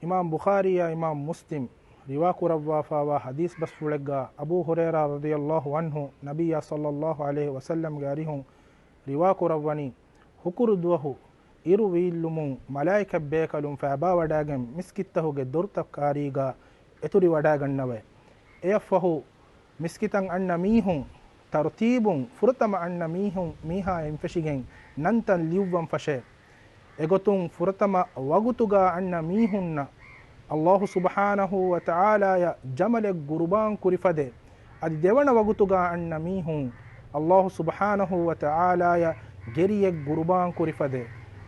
ಇಮಾಮ್ ಬುಖಾರಿಯ ಇಮಾಮ್ Muslim Riva ಕುರವ್ವಾಫಾವ ಹದೀಸ್ bus ಫುಳೆಗ್ಗ Abu ಹುರೇರಾ ರದಿಯಲ್ಲಾಹು ಅನ್ಹು ನಬಿಯ ಸಲ್ಲಲ್ಲಾಹು ಅಲೈಹಿ ವಸಲ್ಲಂಗೆ ಅರಿಹುಂ Riva ಕುರವ್ವನಿ ಹುಕುರುದ್ವಹು ಇರು ವೀಲ್ಲುಮುಂ ಮಲಾಯಿಕ ಬೇಕಲುಂ ಫ್ಯಾಬಾ ವಡಾಗೆಂ ಮಿಸ್ಕಿತ್ತಹುಗೆ ದೊರ್ತಕ್ಕಾರೀಗ ಎತುರಿ ವಡಾಗಣ್ಣವೆ ಎಫ್ಫಹು ಮಿಸ್ಕಿತಂ ಅಣ್ಣ ಮೀಹುಂ ತರ್ತೀಬುಂ ಫುರತಮ ಅಣ್ಣ ಮೀಹುಂ ಮೀಹಾ ಎಂಫೆಶಿಗೆಂ ನಂತನ್ ಲಿವ್ವಂ ಫಶೆ ಎಗೊತುಂ ಫುರತಮ ವಗುತುಗ ಅಣ್ಣ ಮೀಹುನ್ನ ಅಲ್ಲಾಹು ಸುಬ್ಹಾನಹು ವ ತಆಲಾಯ ಜಮಲೆ ಗುರುಬಾನ್ ಕುರಿಫದೆ ಅದು ದೆವಣ ವಗುತುಗ ಅಣ್ಣ ಮೀಹುಂ ಅಲ್ಲಾಹು ಸುಬ್ಹಾನಹು ವ ತಆಲಾಯ ಗೆರಿಯ ಗುರುಬಾನ್ ಕುರಿಫದೆ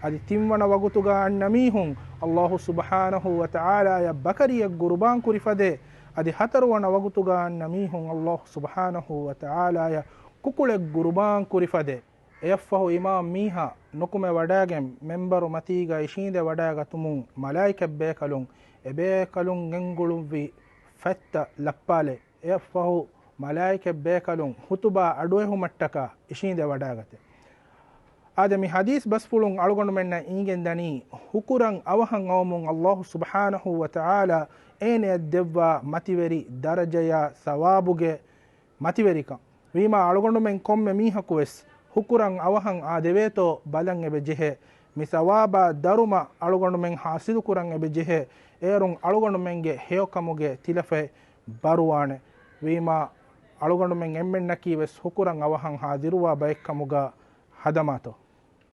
ಅದು ತಿಂವಣ ವಗುತುಗ ಅಣ್ಣ ಮೀಹುಂ ಅಲ್ಲಾಹು ಸುಬ್ಹಾನಹು ವ ತಆಲಾಯ ಬಕರಿಯ ಗುರುಬಾನ್ ಕುರಿಫದೆ ಅದು ಹತರುವಣ ವಗುತುಗ ಅಣ್ಣ ಮೀಹುಂ ಅಲ್ಲಾಹು ಸುಬ್ಹಾನಹು ವ ತಆಲಾಯ ಕುಕುಳೆ ಗುರುಬಾನ್ ಕುರಿಫದೆ ಎಫ್ಫಹು ಇಮಾಮ್ ಮೀಹಾ ನುಕುಮೆ ವಡಾಗೆಂ ಮೆಂಬರು ಮತೀಗ ಇಶೀಂದೆ ವಡಾಗ ತುಮುಂ ಮಲಾಯಿಕ ಬೇಕಲುಂ ಎಬೇಕಲುಂ ಗೆಂಗುಳುವಿ ಫೆತ್ತ ಲಪ್ಪಾಲೆ ಎಫ್ಫಹು ಮಲಾಯಿಕ ಬೇಕಲುಂ ಹುತುಬಾ ಅಡುವೆಹು ಮಟ್ಟಕ ಇಶೀಂದೆ ವಡಾಗತೆ ಆದಮಿ ಹದೀಸ್ ಬಸ್ಫುಳುಂ ಅಳುಗೊಂಡು ಮೆನ್ನ ಈಗೆಂದನಿ ಹುಕುರಂ ಅವಹಂ ಅವಮುಂ ಅಲ್ಲಾಹು ಸುಬ್ಹಾನಹು ವ ತಆಲಾ ಏನೆ ದೆವ್ವ ಮತಿವೆರಿ ದರಜಯ ಸವಾಬುಗೆ ಮತಿವೆರಿಕ ವೀಮಾ ಅಳುಗೊಂಡು ಮೆನ್ ಕೊಮ್ಮೆ ಮೀಹಕುವೆಸ್ ಹುಕುರಂ ಅವಹಂ ಆ ದೆವೇತೋ ಬಲಂ ಎಬೆ ಜೆಹೆ ಮಿ ಸವಾಬ ದರುಮ ಅಳುಗೊಂಡು ಮೆನ್ ಹಾಸಿದು ಕುರಂ ಎಬೆ ಜೆಹೆ ಏರುಂ ಅಳುಗೊಂಡು ಮೆಂಗೆ ಹೇಯಕಮುಗೆ ತಿಲಫೆ ಬರುವಾಣೆ ವೀಮಾ ಅಳುಗೊಂಡು ಮೆನ್ ಎಮ್ಮೆನ್ನಕೀವೆಸ್ ಹುಕುರಂ ಅವಹಂ ಹಾದಿರುವ ಬೈಕ್ಕಮುಗ ಹದಮಾತೋ